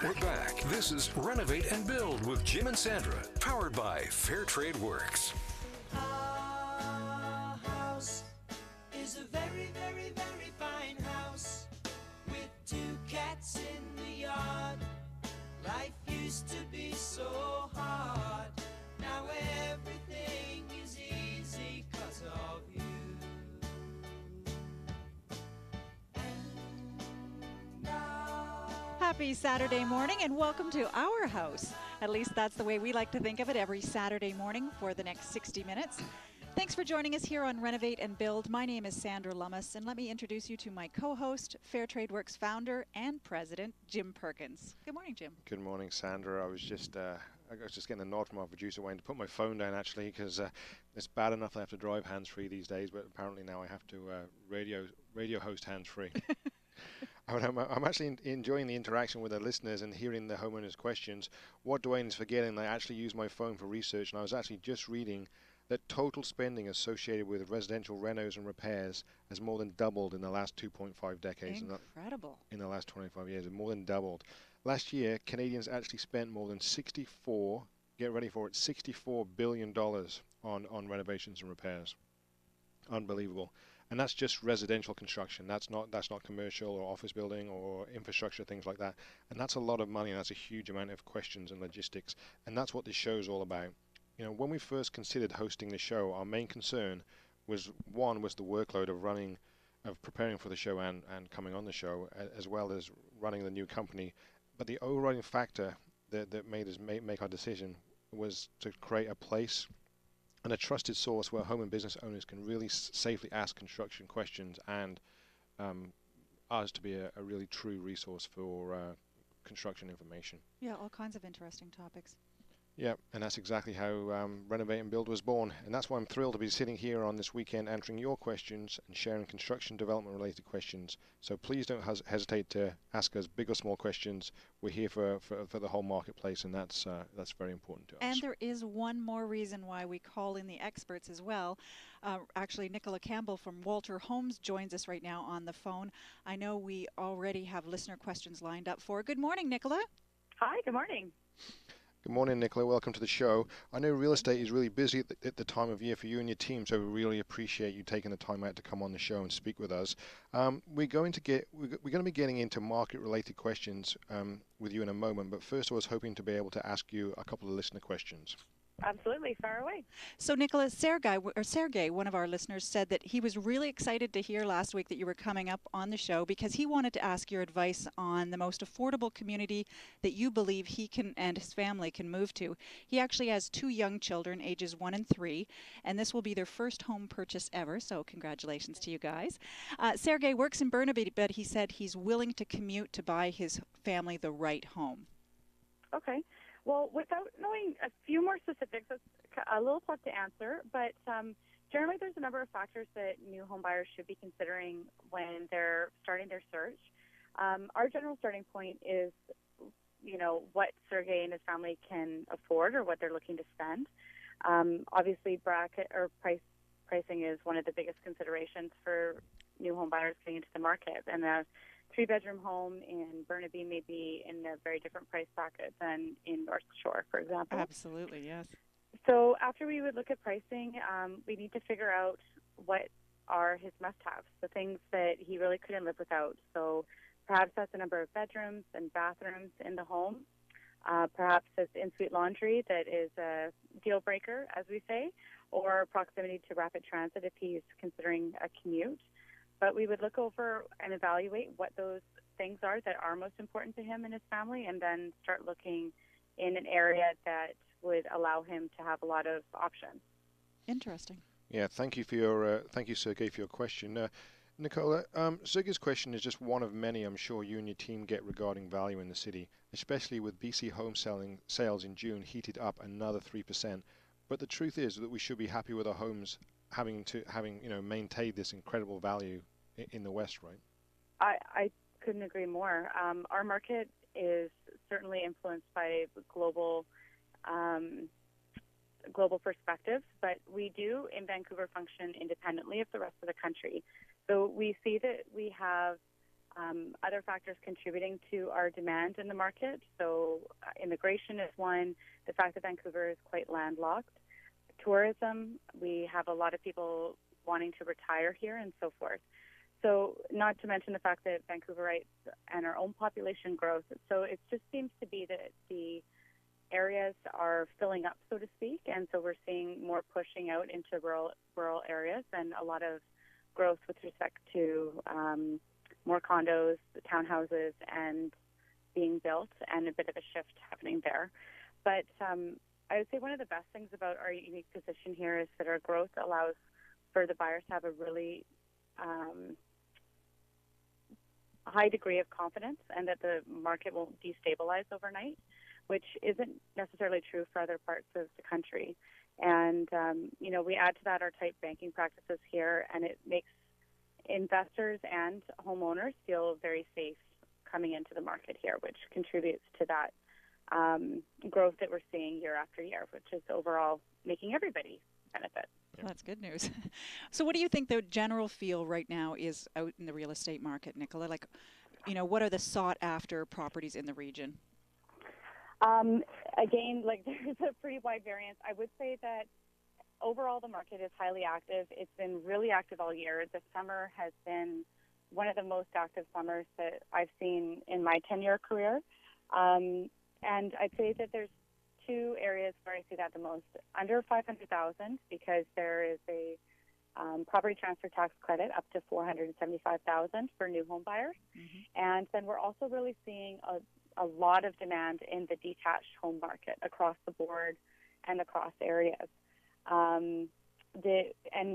We're back. This is Renovate and Build with Jim and Sandra, powered by Fair Trade Works. Our house is a very, very, very fine house with 2 cats in the yard. Life used to be so hard. Now everything is easy 'cause of you. Happy Saturday morning and welcome to our house. At least that's the way we like to think of it every Saturday morning for the next 60 minutes. Thanks for joining us here on Renovate and Build. My name is Sandra Lummis, and let me introduce you to my co-host, Fair Trade Works founder and president, Jim Perkins. Good morning, Jim. Good morning, Sandra. I was just getting a nod from our producer Wayne to put my phone down actually, because it's bad enough I have to drive hands-free these days, but apparently now I have to radio host hands-free. I'm actually enjoying the interaction with our listeners and hearing the homeowners' questions. What Dwayne is forgetting, I actually use my phone for research, and I was actually just reading that total spending associated with residential renos and repairs has more than doubled in the last 2.5 decades. Incredible. In the last 25 years, more than doubled. Last year, Canadians actually spent more than $64 billion on renovations and repairs. Unbelievable. And that's just residential construction. That's not commercial or office building or infrastructure, things like that. And that's a lot of money, and that's a huge amount of questions and logistics. And that's what this show is all about. You know, when we first considered hosting the show, our main concern was the workload of preparing for the show and coming on the show, as well as running the new company. But the overriding factor that made us make our decision was to create a place and a trusted source where home and business owners can really safely ask construction questions, and ours to be a really true resource for construction information. Yeah, all kinds of interesting topics. Yeah, and that's exactly how Renovate and Build was born. And that's why I'm thrilled to be sitting here on this weekend answering your questions and sharing construction development related questions. So please don't hesitate to ask us big or small questions. We're here for the whole marketplace, and that's very important to us. And there is one more reason why we call in the experts as well. Actually, Nicola Campbell from Walter Homes joins us right now on the phone. I know we already have listener questions lined up for. Good morning, Nicola. Hi, good morning. Good morning, Nicola. Welcome to the show. I know real estate is really busy at the time of year for you and your team, so we really appreciate you taking the time out to come on the show and speak with us. We're going to be getting into market-related questions with you in a moment, but first I was hoping to be able to ask you a couple of listener questions. Absolutely, far away. So, Nicola, Sergey, one of our listeners, said that he was really excited to hear last week that you were coming up on the show because he wanted to ask your advice on the most affordable community that you believe he can and his family can move to. He actually has 2 young children, ages 1 and 3, and this will be their first home purchase ever, so congratulations to you guys. Sergey works in Burnaby, but he said he's willing to commute to buy his family the right home. Okay. Well, without knowing a few more specifics, it's a little tough to answer, but generally there's a number of factors that new home buyers should be considering when they're starting their search. Our general starting point is, what Sergey and his family can afford or what they're looking to spend. Obviously, bracket or pricing is one of the biggest considerations for new home buyers getting into the market, and 3-bedroom home in Burnaby may be in a very different price bracket than in North Shore, for example. Absolutely, yes. So after we would look at pricing, we need to figure out what are his must-haves, the things that he really couldn't live without. So perhaps that's the number of bedrooms and bathrooms in the home. Perhaps it's in-suite laundry that is a deal breaker, as we say, or proximity to rapid transit if he's considering a commute. But we would look over and evaluate what those things are that are most important to him and his family, and then start looking in an area that would allow him to have a lot of options. Interesting. Yeah, thank you, Sergey, for your question. Nicola, Sergey's question is just one of many I'm sure you and your team get regarding value in the city, especially with BC home sales in June heated up another 3%. But the truth is that we should be happy with our homes having maintained this incredible value in the West, right? I couldn't agree more. Our market is certainly influenced by global perspectives, but we do in Vancouver function independently of the rest of the country. So we see that we have other factors contributing to our demand in the market. So immigration is one, the fact that Vancouver is quite landlocked. Tourism, we have a lot of people wanting to retire here and so forth. So not to mention the fact that Vancouverites and our own population growth. So it just seems to be that the areas are filling up, so to speak, and so we're seeing more pushing out into rural areas and a lot of growth with respect to more condos, townhouses, and being built, and a bit of a shift happening there. But I would say one of the best things about our unique position here is that our growth allows for the buyers to have a really high degree of confidence and that the market won't destabilize overnight, which isn't necessarily true for other parts of the country. And, we add to that our tight banking practices here, and it makes investors and homeowners feel very safe coming into the market here, which contributes to that growth that we're seeing year after year, which is overall making everybody benefit. Well, that's good news. So what do you think the general feel right now is out in the real estate market, Nicola? Like, what are the sought-after properties in the region? Again, there's a pretty wide variance. I would say that overall the market is highly active. It's been really active all year. The summer has been one of the most active summers that I've seen in my 10-year career. And I'd say that there's two areas where I see that the most. Under $500,000, because there is a property transfer tax credit up to $475,000 for new home buyers. Mm-hmm. And then we're also really seeing a lot of demand in the detached home market across the board and across areas. And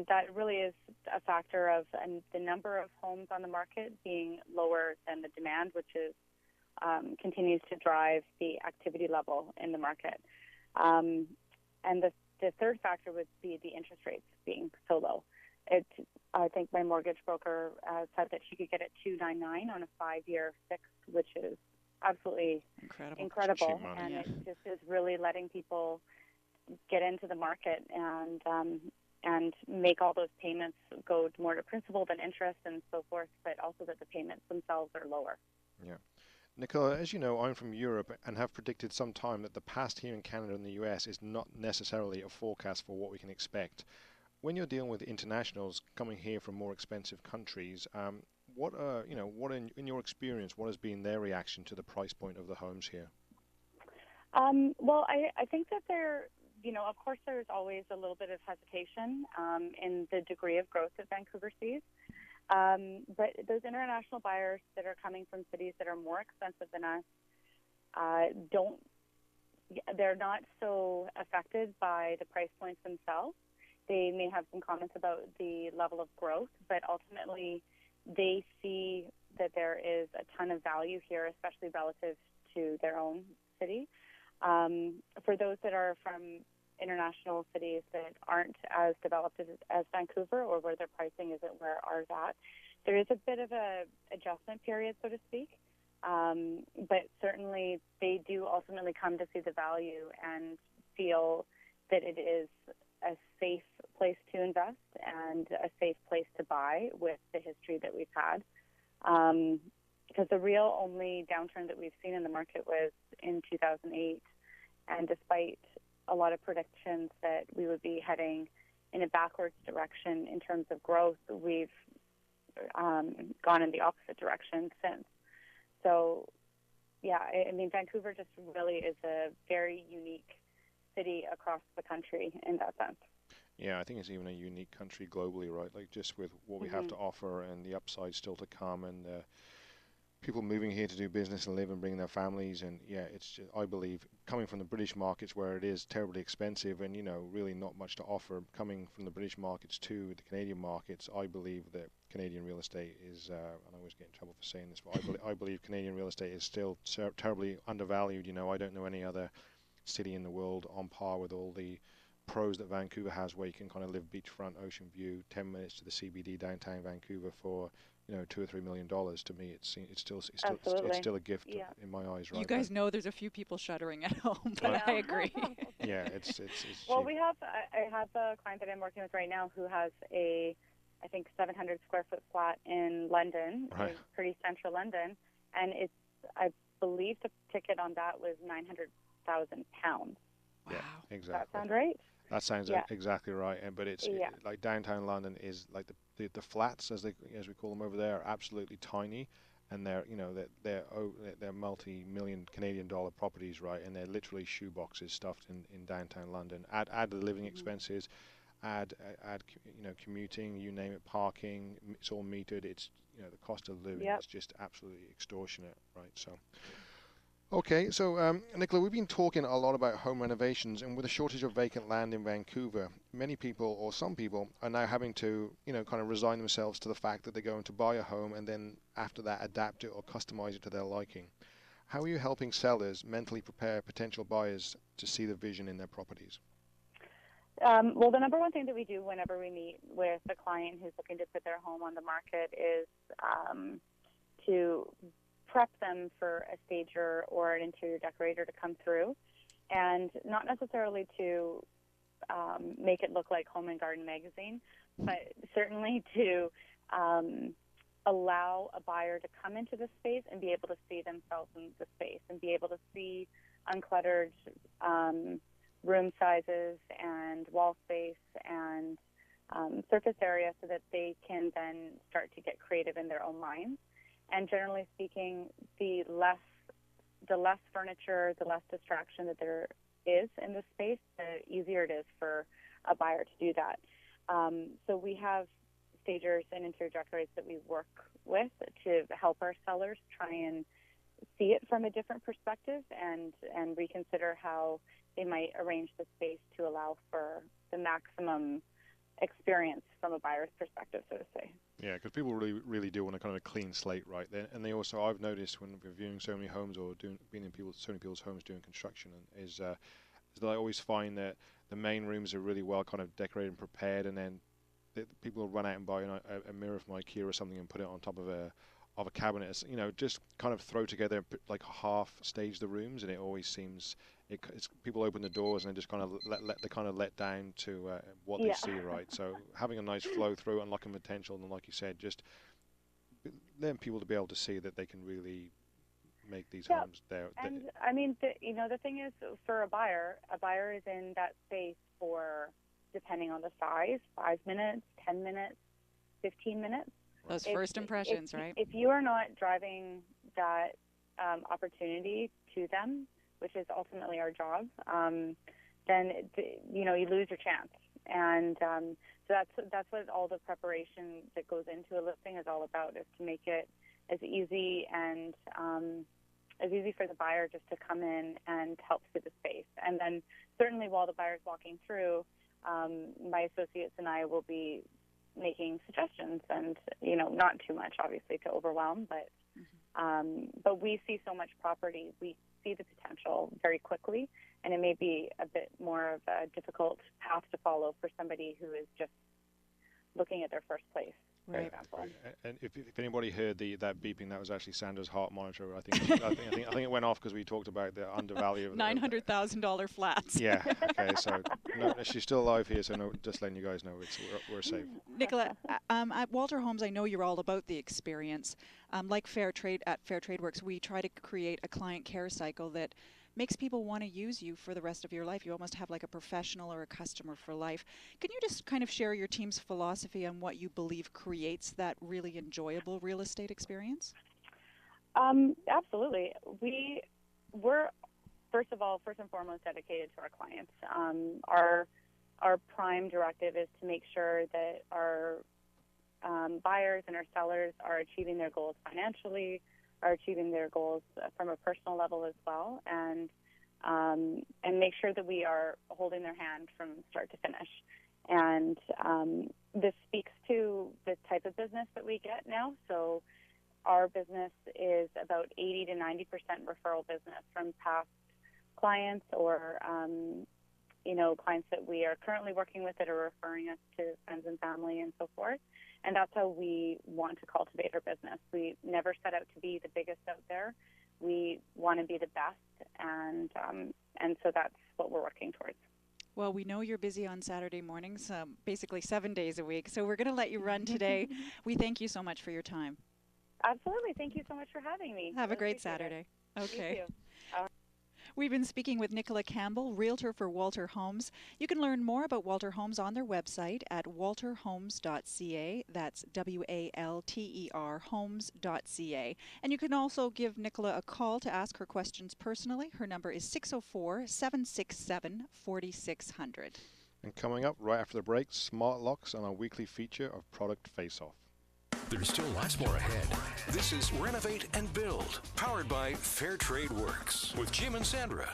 that really is a factor of the number of homes on the market being lower than the demand, which is continues to drive the activity level in the market. And the third factor would be the interest rates being so low. I think my mortgage broker said that she could get it 2.99 on a 5-year fix, which is absolutely incredible. And it just is really letting people get into the market and make all those payments go more to principal than interest and so forth, but also that the payments themselves are lower. Yeah. Nicola, as you know, I'm from Europe and have predicted some time that the past here in Canada and the US is not necessarily a forecast for what we can expect. When you're dealing with internationals coming here from more expensive countries, what in your experience, what has been their reaction to the price point of the homes here? Well, I think that of course there's always a little bit of hesitation in the degree of growth that Vancouver sees. But those international buyers that are coming from cities that are more expensive than us, they're not so affected by the price points themselves. They may have some comments about the level of growth, but ultimately they see that there is a ton of value here, especially relative to their own city. For those that are from international cities that aren't as developed as Vancouver, or where their pricing isn't where ours at, there is a bit of a adjustment period, so to speak. But certainly they do ultimately come to see the value and feel that it is a safe place to invest and a safe place to buy with the history that we've had. Because the real only downturn that we've seen in the market was in 2008. And despite a lot of predictions that we would be heading in a backwards direction in terms of growth, we've gone in the opposite direction since. So, yeah, I mean, Vancouver just really is a very unique city across the country in that sense. Yeah, I think it's even a unique country globally, right? Like just with what we have to offer and the upside still to come, and people moving here to do business and live and bring their families. And yeah, it's just, I believe, coming from the British markets where it is terribly expensive and, really not much to offer, coming from the British markets to the Canadian markets, I believe that Canadian real estate is, and I always get in trouble for saying this, but I believe Canadian real estate is still terribly undervalued. I don't know any other city in the world on par with all the pros that Vancouver has, where you can kind of live beachfront, ocean view, 10 minutes to the CBD downtown Vancouver for $2 or $3 million. To me, it's still a gift in my eyes. Right? You guys know there's a few people shuddering at home, but I agree. Yeah, it's well, I have a client that I'm working with right now who has a I think, 700 square foot flat in London, Right. in pretty central London, and I believe the ticket on that was £900,000. Wow. Yeah, Does exactly. that sound right? That sounds Yeah. exactly right. And but it's Yeah. like downtown London is like the flats as we call them over there are absolutely tiny, and they're multi-million Canadian dollar properties, right? And they're literally shoeboxes stuffed in downtown London. Add the living expenses, add commuting, you name it, parking. It's all metered. It's the cost of living Yep. is just absolutely extortionate, right? So. Okay, so Nicola, we've been talking a lot about home renovations, and with a shortage of vacant land in Vancouver, many people, or some people, are now having to, kind of resign themselves to the fact that they're going to buy a home and then after that adapt it or customize it to their liking. How are you helping sellers mentally prepare potential buyers to see the vision in their properties? Well, the number one thing that we do whenever we meet with a client who's looking to put their home on the market is to prep them for a stager or an interior decorator to come through, and not necessarily to make it look like Home and Garden magazine, but certainly to allow a buyer to come into the space and be able to see themselves in the space and be able to see uncluttered room sizes and wall space and surface area so that they can then start to get creative in their own minds. And generally speaking, the less furniture, the less distraction that there is in the space, the easier it is for a buyer to do that. So we have stagers and interior decorators that we work with to help our sellers try and see it from a different perspective and reconsider how they might arrange the space to allow for the maximum experience from a buyer's perspective, so to say. Yeah, because people really do want a kind of a clean slate, right? And they also, I've noticed when we're viewing so many homes or being in so many people's homes doing construction, is that I always find that the main rooms are really well kind of decorated and prepared, and then people will run out and buy a mirror from IKEA or something and put it on top of a cabinet. It's, just kind of throw together like half stage the rooms, and it always seems it's people open the doors and they just kind of let down to what they see, right? So having a nice flow through, unlocking potential, and like you said, just letting people to be able to see that they can really make these homes there. And I mean, the thing is, for a buyer is in that space for, depending on the size, 5 minutes, 10 minutes, 15 minutes. Those first impressions, right? If you are not driving that opportunity to them, which is ultimately our job, then you lose your chance. And so that's what all the preparation that goes into a listing is all about, is to make it as easy and as easy for the buyer just to come in and help see the space. And then certainly while the buyer's walking through, my associates and I will be making suggestions, and not too much obviously to overwhelm, but we see so much property, we see the potential very quickly, and it may be a bit more of a difficult path to follow for somebody who is just looking at their first place. Right. And if anybody heard that beeping, that was actually Sandra's heart monitor. I think it went off because we talked about the undervalue of $900,000 flats. Yeah. Okay. So she's still alive here. So just letting you guys know we're safe. Nicola, at Walter Homes, I know you're all about the experience. Like Fair Trade at Fair Trade Works, we try to create a client care cycle that makes people want to use you for the rest of your life. You almost have like a professional or a customer for life. Can you just kind of share your team's philosophy on what you believe creates that really enjoyable real estate experience? Absolutely. We're first and foremost dedicated to our clients. Our prime directive is to make sure that our buyers and our sellers are achieving their goals financially, are achieving their goals from a personal level as well, and make sure that we are holding their hand from start to finish. And this speaks to the type of business that we get now. So our business is about 80 to 90% referral business from past clients or clients that we are currently working with that are referring us to friends and family and so forth. And that's how we want to cultivate our business. We never set out to be the biggest out there. We want to be the best, and so that's what we're working towards. Well, we know you're busy on Saturday mornings, basically 7 days a week, so we're going to let you run today. We thank you so much for your time. Absolutely. Thank you so much for having me. Have a great Saturday. Okay. You too. We've been speaking with Nicola Campbell, Realtor for Walter Homes. You can learn more about Walter Homes on their website at walterhomes.ca. That's WALTER homes.ca. And you can also give Nicola a call to ask her questions personally. Her number is 604-767-4600. And coming up right after the break, smart locks on our weekly feature of Product Face-Off. There's still lots more ahead. This is Renovate and Build, powered by Fair Trade Works with Jim and Sandra.